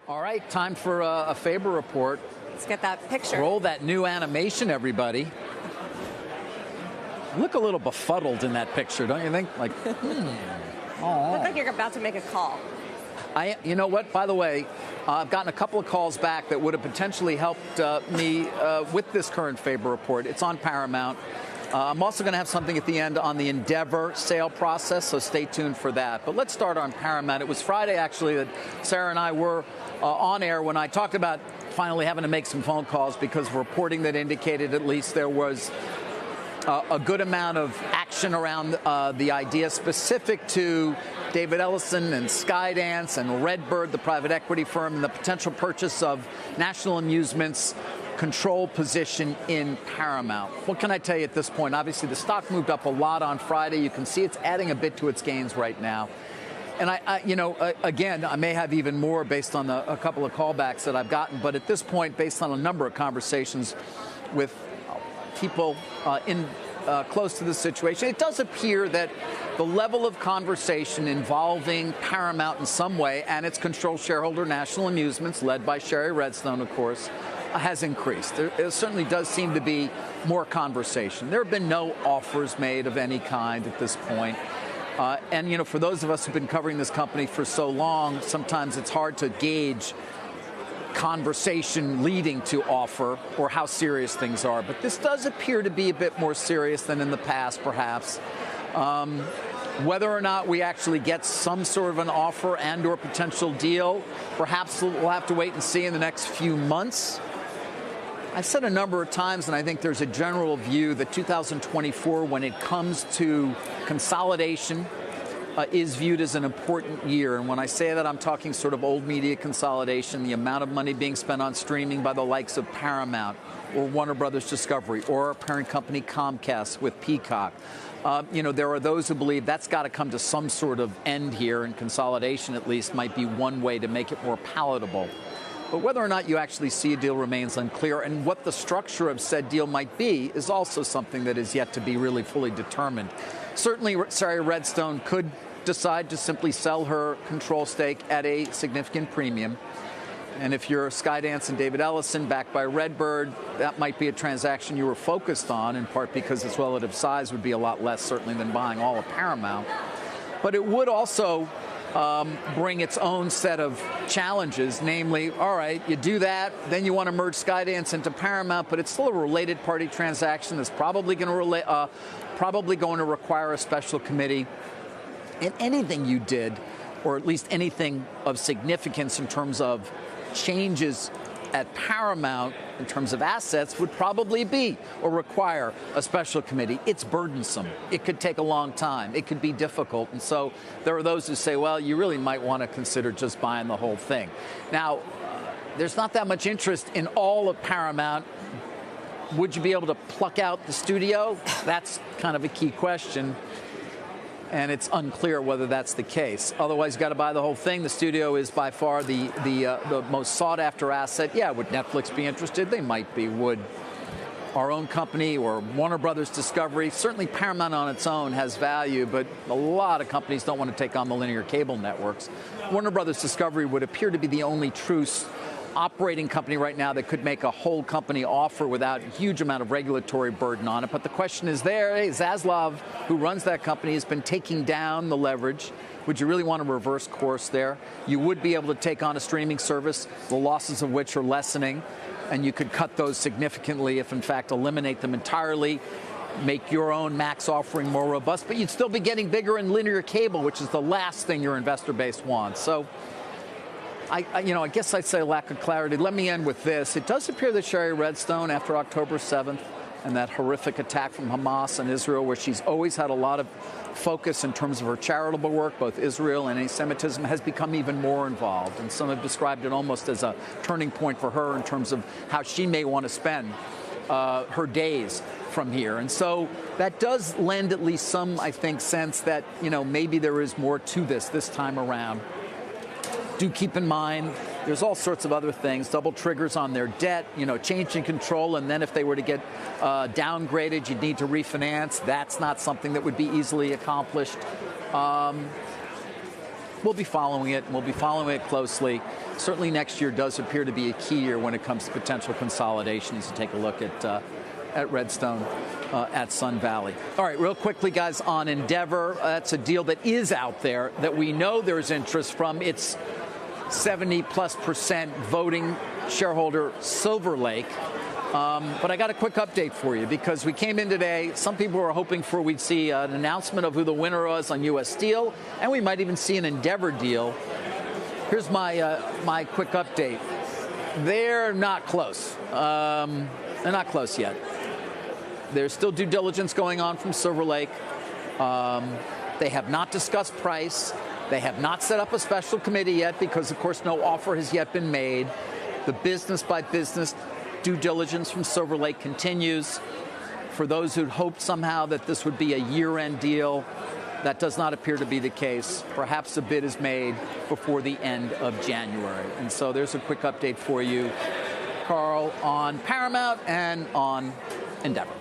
All right, time for a Faber Report. Let's get that picture. Roll that new animation, everybody. Look a little befuddled in that picture, don't you think? Like, Oh. Look like you're about to make a call. You know what? By the way, I've gotten a couple of calls back that would have potentially helped me with this current Faber Report. It's on Paramount. I'm also going to have something at the end on the Endeavor sale process, so stay tuned for that. But let's start on Paramount. It was Friday, actually, that Sarah and I were on air when I talked about finally having to make some phone calls because of reporting that indicated at least there was a good amount of action around the idea specific to David Ellison and Skydance and Redbird, the private equity firm, and the potential purchase of National Amusements' control position in Paramount. What can I tell you at this point? Obviously, the stock moved up a lot on Friday. You can see it's adding a bit to its gains right now. And again, I may have even more based on a couple of callbacks that I've gotten. But at this point, based on a number of conversations with people close to the situation, it does appear that the level of conversation involving Paramount in some way and its control shareholder, National Amusements, led by Sherry Redstone, of course, has increased. There certainly does seem to be more conversation. There have been no offers made of any kind at this point. And, for those of us who've been covering this company for so long, sometimes it's hard to gauge conversation leading to offer or how serious things are. But this does appear to be a bit more serious than in the past, perhaps. Whether or not we actually get some sort of an offer and or potential deal, perhaps we'll have to wait and see in the next few months. I've said a number of times, and I think there's a general view that 2024, when it comes to consolidation, is viewed as an important year. And when I say that, I'm talking sort of old media consolidation, the amount of money being spent on streaming by the likes of Paramount or Warner Brothers Discovery or our parent company Comcast with Peacock. There are those who believe that's got to come to some sort of end here, and consolidation at least might be one way to make it more palatable. But whether or not you actually see a deal remains unclear, and what the structure of said deal might be is also something that is yet to be really fully determined. Certainly, Sherry Redstone could decide to simply sell her control stake at a significant premium. And if you're Skydance and David Ellison, backed by Redbird, that might be a transaction you were focused on, in part because its relative size would be a lot less, certainly, than buying all of Paramount. But it would also bring its own set of challenges, namely, all right, you do that, then you want to merge Skydance into Paramount, but it's still a related party transaction that's probably going to require a special committee. And anything you did, or at least anything of significance in terms of changes at Paramount in terms of assets, would probably be or require a special committee. It's burdensome. It could take a long time. It could be difficult. And so there are those who say, well, you really might want to consider just buying the whole thing. Now, there's not that much interest in all of Paramount. Would you be able to pluck out the studio? That's kind of a key question. And it's unclear whether that's the case. Otherwise, you've got to buy the whole thing. The studio is by far the most sought-after asset. Yeah, would Netflix be interested? They might be. Would our own company or Warner Brothers Discovery? Certainly Paramount on its own has value, but a lot of companies don't want to take on the linear cable networks. Warner Brothers Discovery would appear to be the only true operating company right now that could make a whole company offer without a huge amount of regulatory burden on it. But the question is Zaslav, who runs that company, has been taking down the leverage. Would you really want to reverse course there? You would be able to take on a streaming service, the losses of which are lessening, and you could cut those significantly if, in fact, eliminate them entirely, make your own Max offering more robust, but you'd still be getting bigger in linear cable, which is the last thing your investor base wants. So I guess I'd say lack of clarity. Let me end with this. It does appear that Sherry Redstone, after October 7th and that horrific attack from Hamas and Israel, where she's always had a lot of focus in terms of her charitable work, both Israel and anti-Semitism, has become even more involved. And some have described it almost as a turning point for her in terms of how she may want to spend her days from here. And so that does lend at least some, I think, sense that, maybe there is more to this time around. Do keep in mind, there's all sorts of other things, double triggers on their debt, change in control, and then if they were to get downgraded, you'd need to refinance. That's not something that would be easily accomplished. we'll be following it, and we'll be following it closely. Certainly next year does appear to be a key year when it comes to potential consolidations. To take a look at Redstone, at Sun Valley. All right, real quickly, guys, on Endeavor, that's a deal that is out there that we know there's interest from. It's 70+% voting shareholder Silver Lake. But I got a quick update for you because we came in today. Some people were hoping we'd see an announcement of who the winner was on U.S. Steel, and we might even see an Endeavor deal. Here's my quick update. They're not close. They're not close yet. There's still due diligence going on from Silver Lake. They have not discussed price. They have not set up a special committee yet because, of course, no offer has yet been made. The business by business due diligence from Silver Lake continues. For those who'd hoped somehow that this would be a year-end deal, that does not appear to be the case. Perhaps a bid is made before the end of January. And so there's a quick update for you, Carl, on Paramount and on Endeavor.